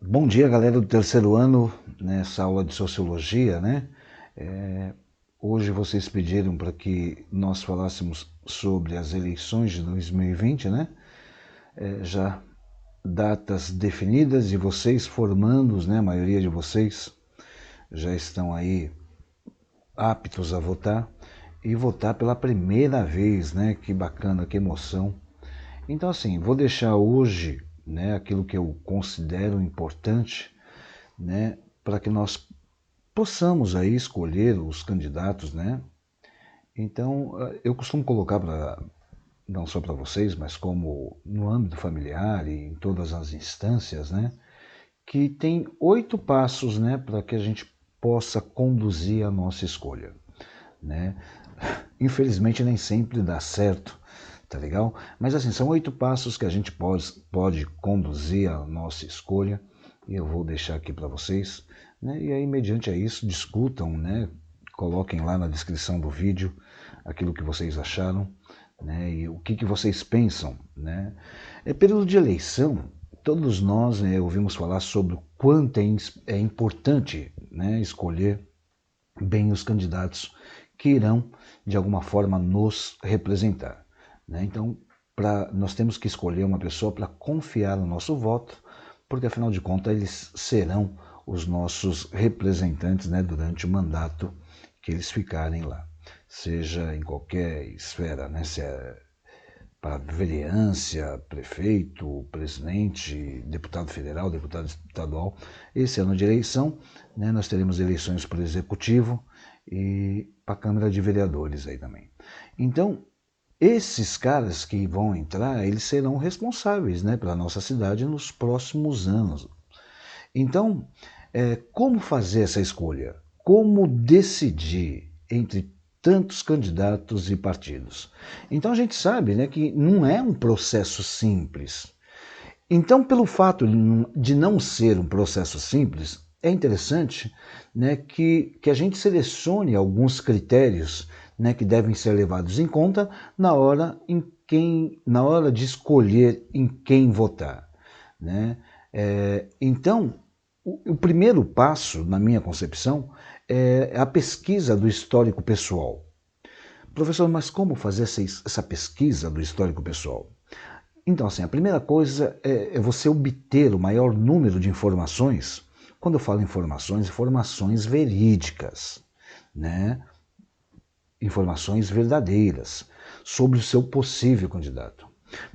Bom dia, galera do terceiro ano, nessa aula de Sociologia, né? Hoje vocês pediram para que nós falássemos sobre as eleições de 2020, né? Já datas definidas e vocês formandos, né? A maioria de vocês já estão aí aptos a votar e votar pela primeira vez, né? Que bacana, que emoção. Então, assim, vou deixar hoje, né, aquilo que eu considero importante, né, para que nós possamos aí escolher os candidatos, né? Então, eu costumo colocar para não só para vocês, mas como no âmbito familiar e em todas as instâncias, né, que tem 8 passos, né, para que a gente possa conduzir a nossa escolha, né? Infelizmente nem sempre dá certo, tá legal? Mas assim, são 8 passos que a gente pode conduzir a nossa escolha e eu vou deixar aqui para vocês, né? E aí, mediante a isso, discutam, né? Coloquem lá na descrição do vídeo aquilo que vocês acharam, né? E o que vocês pensam, né? Período de eleição, todos nós, né, ouvimos falar sobre o quanto é importante, né, escolher bem os candidatos que irão, de alguma forma, nos representar, né? Então, nós temos que escolher uma pessoa para confiar no nosso voto, porque, afinal de contas, eles serão os nossos representantes, né, durante o mandato que eles ficarem lá, seja em qualquer esfera, né, se é para vereança, prefeito, presidente, deputado federal, deputado estadual. Esse ano de eleição, né, nós teremos eleições para o executivo e para a Câmara de Vereadores aí também. Então, esses caras que vão entrar, eles serão responsáveis, né, pela nossa cidade nos próximos anos. Então, como fazer essa escolha? Como decidir entre tantos candidatos e partidos? Então a gente sabe, né, que não é um processo simples. Então, pelo fato de não ser um processo simples, é interessante, né, que a gente selecione alguns critérios, né, que devem ser levados em conta na hora de escolher em quem votar, né? Então, o primeiro passo, na minha concepção, é a pesquisa do histórico pessoal. Professor, mas como fazer essa pesquisa do histórico pessoal? Então, assim, a primeira coisa é você obter o maior número de informações. Quando eu falo informações, informações verídicas, né? Informações verdadeiras sobre o seu possível candidato.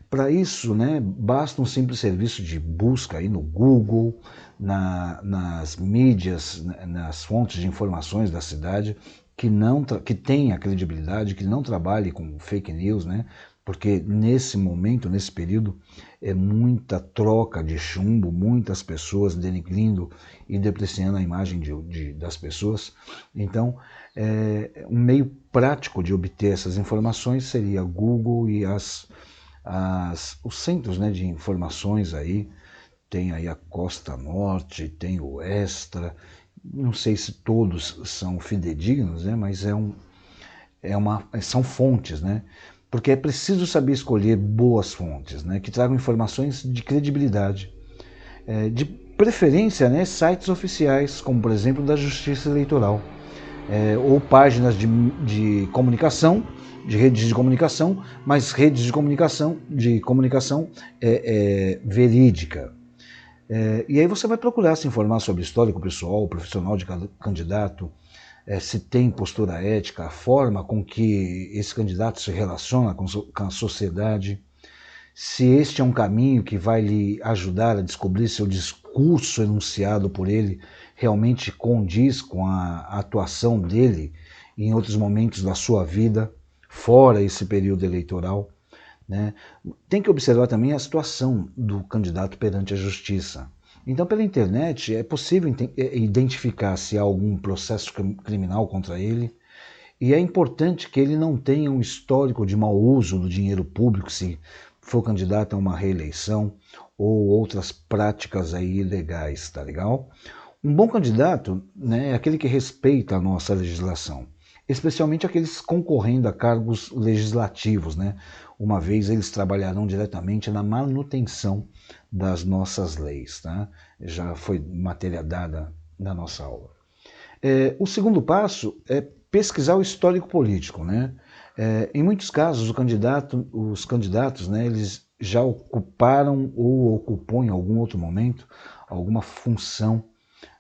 Para isso, né, basta um simples serviço de busca aí no Google, nas mídias, nas fontes de informações da cidade, que tenha credibilidade, que não trabalhe com fake news, né? Porque nesse momento, nesse período, é muita troca de chumbo, muitas pessoas denigrindo e depreciando a imagem das pessoas. Então, um meio prático de obter essas informações seria Google e os centros, né, de informações aí. Tem aí a Costa Norte, tem o Extra, não sei se todos são fidedignos, né, mas são fontes, né? Porque é preciso saber escolher boas fontes, né, que tragam informações de credibilidade. De preferência, né, sites oficiais, como por exemplo da Justiça Eleitoral, ou páginas de comunicação, de redes de comunicação, mas redes de comunicação verídica. E aí você vai procurar se informar sobre histórico pessoal, profissional de cada candidato, se tem postura ética, a forma com que esse candidato se relaciona com a sociedade, se este é um caminho que vai lhe ajudar a descobrir se o discurso enunciado por ele realmente condiz com a atuação dele em outros momentos da sua vida, fora esse período eleitoral, né? Tem que observar também a situação do candidato perante a justiça. Então, pela internet, é possível identificar se há algum processo criminal contra ele, e é importante que ele não tenha um histórico de mau uso do dinheiro público, se for candidato a uma reeleição, ou outras práticas aí ilegais, tá legal? Um bom candidato, né, é aquele que respeita a nossa legislação, especialmente aqueles concorrendo a cargos legislativos, né? uma vez eles trabalharão diretamente na manutenção das nossas leis, tá? Já foi matéria dada na nossa aula. O segundo passo é pesquisar o histórico político, né? Em muitos casos, os candidatos, né, eles já ocuparam ou ocupam em algum outro momento alguma função,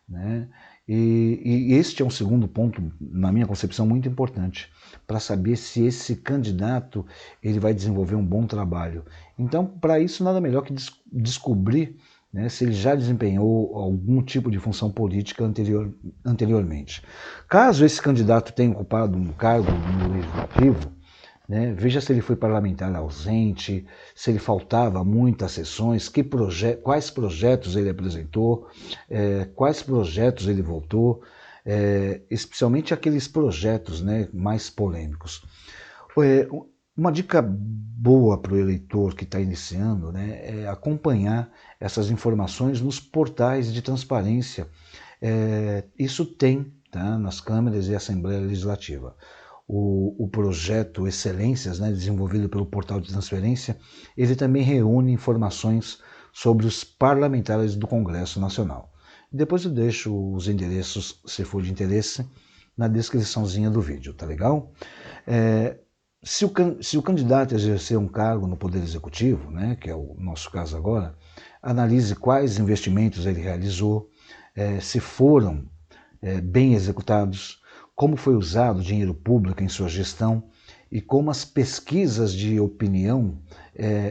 né? E este é um segundo ponto, na minha concepção, muito importante, para saber se esse candidato ele vai desenvolver um bom trabalho. Então, para isso, nada melhor que descobrir, né, se ele já desempenhou algum tipo de função política anteriormente. Caso esse candidato tenha ocupado um cargo no legislativo, né, veja se ele foi parlamentar ausente, se ele faltava muitas sessões, quais projetos ele apresentou, quais projetos ele votou, especialmente aqueles projetos, né, mais polêmicos. Uma dica boa para o eleitor que está iniciando, né, é acompanhar essas informações nos portais de transparência. Isso tem, tá, nas câmaras e Assembleia Legislativa. O projeto Excelências, né, desenvolvido pelo portal de transferência, ele também reúne informações sobre os parlamentares do Congresso Nacional. Depois eu deixo os endereços, se for de interesse, na descriçãozinha do vídeo, tá legal? Se o candidato exercer um cargo no Poder Executivo, né, que é o nosso caso agora, analise quais investimentos ele realizou, se foram bem executados, como foi usado o dinheiro público em sua gestão e como as pesquisas de opinião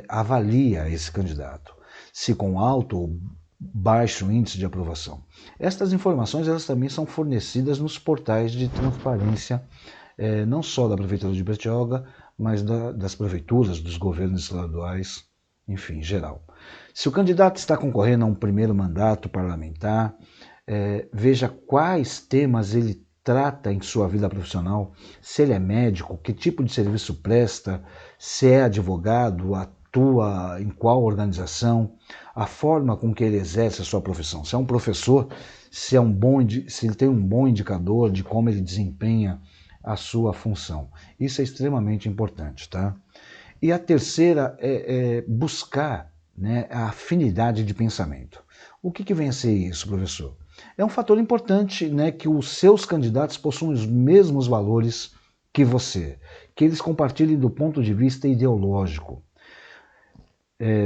avalia esse candidato, se com alto ou baixo índice de aprovação. Estas informações elas também são fornecidas nos portais de transparência, não só da Prefeitura de Bertioga, mas das prefeituras, dos governos estaduais, enfim, em geral. Se o candidato está concorrendo a um primeiro mandato parlamentar, veja quais temas ele trata em sua vida profissional, se ele é médico, que tipo de serviço presta, se é advogado, atua em qual organização, a forma com que ele exerce a sua profissão. Se é um professor, se ele tem um bom indicador de como ele desempenha a sua função. Isso é extremamente importante, tá? E a terceira é buscar, né, a afinidade de pensamento. O que vem a ser isso, professor? É um fator importante, né, que os seus candidatos possuam os mesmos valores que você, que eles compartilhem do ponto de vista ideológico.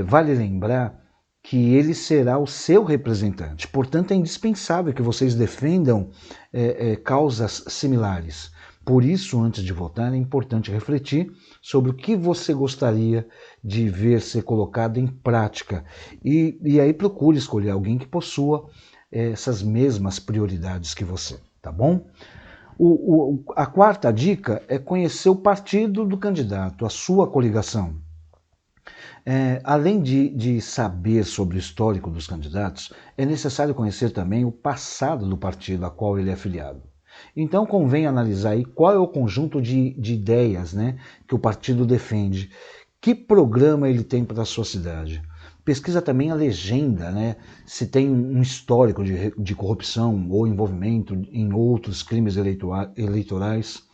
Vale lembrar que ele será o seu representante, portanto é indispensável que vocês defendam causas similares. Por isso, antes de votar, é importante refletir sobre o que você gostaria de ver ser colocado em prática. E aí procure escolher alguém que possua essas mesmas prioridades que você, tá bom? A quarta dica é conhecer o partido do candidato, a sua coligação. Além de saber sobre o histórico dos candidatos, é necessário conhecer também o passado do partido a qual ele é afiliado. Então convém analisar aí qual é o conjunto de ideias, né, que o partido defende, que programa ele tem para a sua cidade. Pesquisa também a legenda, né, se tem um histórico de corrupção ou envolvimento em outros crimes eleitorais.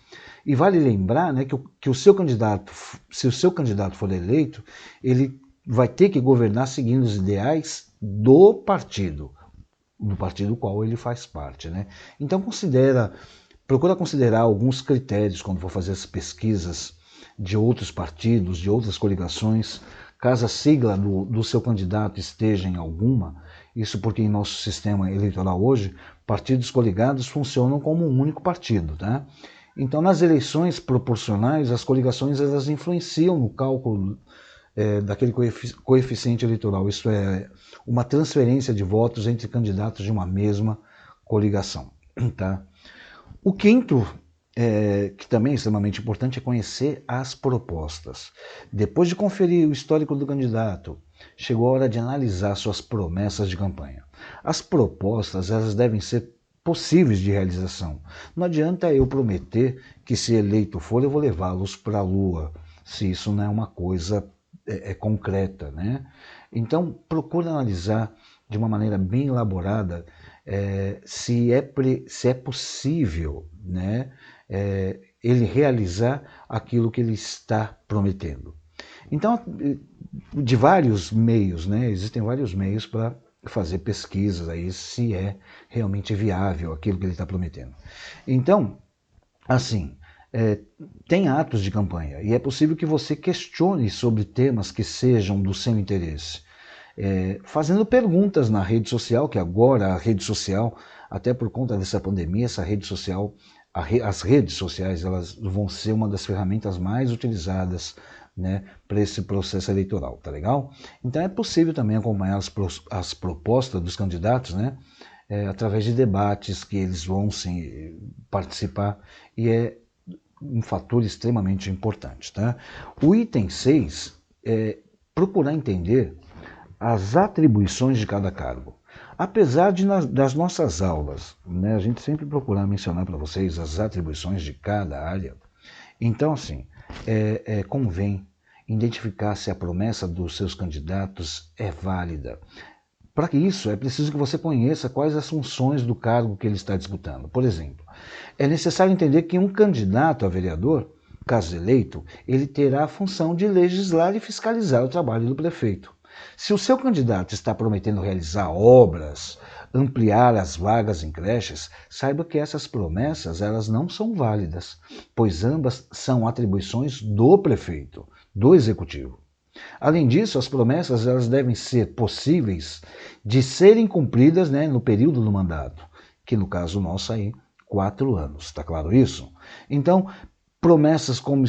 E vale lembrar, né, que o seu candidato, se o seu candidato for eleito, ele vai ter que governar seguindo os ideais do partido qual ele faz parte, né? Então procura considerar alguns critérios quando for fazer as pesquisas de outros partidos, de outras coligações, caso a sigla do seu candidato esteja em alguma, isso porque em nosso sistema eleitoral hoje, partidos coligados funcionam como um único partido, tá? Então, nas eleições proporcionais, as coligações elas influenciam no cálculo daquele coeficiente eleitoral, isso é uma transferência de votos entre candidatos de uma mesma coligação. Tá? O quinto, que também é extremamente importante, é conhecer as propostas. Depois de conferir o histórico do candidato, chegou a hora de analisar suas promessas de campanha. As propostas elas devem ser possíveis de realização. Não adianta eu prometer que se eleito for eu vou levá-los para a lua, se isso não é uma coisa concreta, né? Então procure analisar de uma maneira bem elaborada se é possível, né, ele realizar aquilo que ele está prometendo. Então, de vários meios, né? Existem vários meios para fazer pesquisas aí se é realmente viável aquilo que ele está prometendo. Então, assim, tem atos de campanha e é possível que você questione sobre temas que sejam do seu interesse. Fazendo perguntas na rede social, que agora a rede social, até por conta dessa pandemia, essa rede social, as redes sociais, elas vão ser uma das ferramentas mais utilizadas, né, para esse processo eleitoral, tá legal? Então é possível também acompanhar as propostas dos candidatos, né, através de debates que eles vão sim participar, e é um fator extremamente importante, tá? O item 6 é procurar entender as atribuições de cada cargo. Apesar das nossas aulas, né, a gente sempre procurar mencionar para vocês as atribuições de cada área, então assim, convém identificar se a promessa dos seus candidatos é válida. Para isso, é preciso que você conheça quais as funções do cargo que ele está disputando. Por exemplo, é necessário entender que um candidato a vereador, caso eleito, ele terá a função de legislar e fiscalizar o trabalho do prefeito. Se o seu candidato está prometendo realizar obras, ampliar as vagas em creches, saiba que essas promessas elas não são válidas, pois ambas são atribuições do prefeito, do executivo. Além disso, as promessas elas devem ser possíveis de serem cumpridas, né, no período do mandato, que no caso nosso aí, 4 anos, está claro isso? Então, promessas como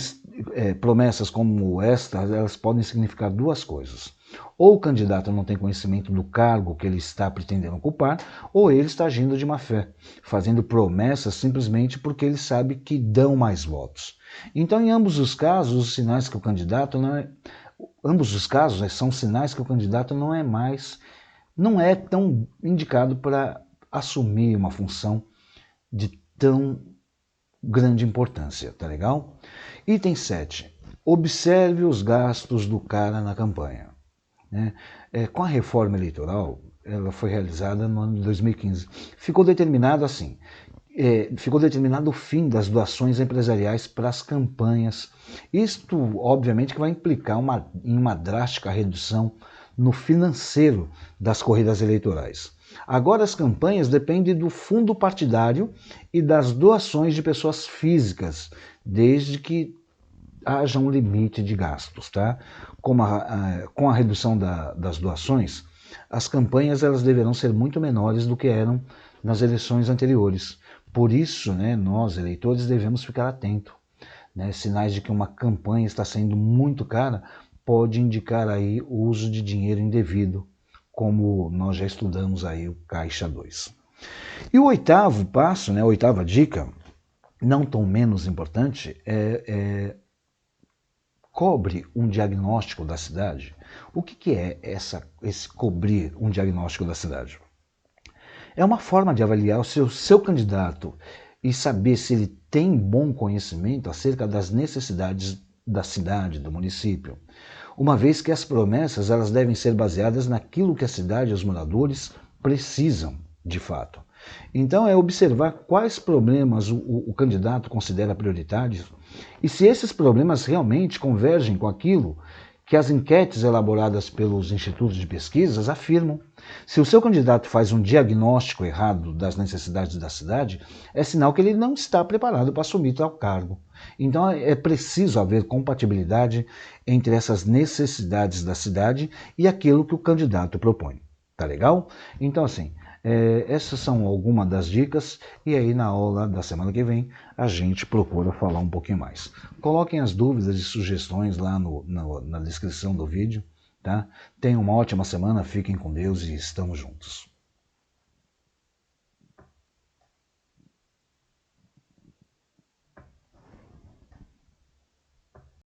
esta, elas podem significar duas coisas. Ou o candidato não tem conhecimento do cargo que ele está pretendendo ocupar, ou ele está agindo de má fé, fazendo promessas simplesmente porque ele sabe que dão mais votos. Então, em ambos os casos, os sinais que o candidato não é... Ambos os casos são sinais que o candidato não é tão indicado para assumir uma função de tão grande importância, tá legal? Item 7. Observe os gastos do cara na campanha. Né? Com a reforma eleitoral, ela foi realizada no ano de 2015. Ficou determinado assim, ficou determinado o fim das doações empresariais para as campanhas. Isto, obviamente, que vai implicar em uma drástica redução no financeiro das corridas eleitorais. Agora as campanhas dependem do fundo partidário e das doações de pessoas físicas, desde que haja um limite de gastos, tá? Com a redução das doações, as campanhas elas deverão ser muito menores do que eram nas eleições anteriores. Por isso, né, nós, eleitores, devemos ficar atentos. Né? Sinais de que uma campanha está sendo muito cara pode indicar aí o uso de dinheiro indevido, como nós já estudamos aí o Caixa 2. E o oitavo passo, né, a oitava dica, não tão menos importante, cobre um diagnóstico da cidade. O que é esse cobrir um diagnóstico da cidade? É uma forma de avaliar o seu candidato e saber se ele tem bom conhecimento acerca das necessidades da cidade, do município. Uma vez que as promessas elas devem ser baseadas naquilo que a cidade e os moradores precisam, de fato. Então é observar quais problemas o candidato considera prioritários e se esses problemas realmente convergem com aquilo que as enquetes elaboradas pelos institutos de pesquisas afirmam. Se o seu candidato faz um diagnóstico errado das necessidades da cidade, é sinal que ele não está preparado para assumir tal cargo. Então é preciso haver compatibilidade entre essas necessidades da cidade e aquilo que o candidato propõe. Tá legal? Então assim, essas são algumas das dicas e aí na aula da semana que vem a gente procura falar um pouquinho mais. Coloquem as dúvidas e sugestões lá na descrição do vídeo. Tá? Tenham uma ótima semana, fiquem com Deus e estamos juntos.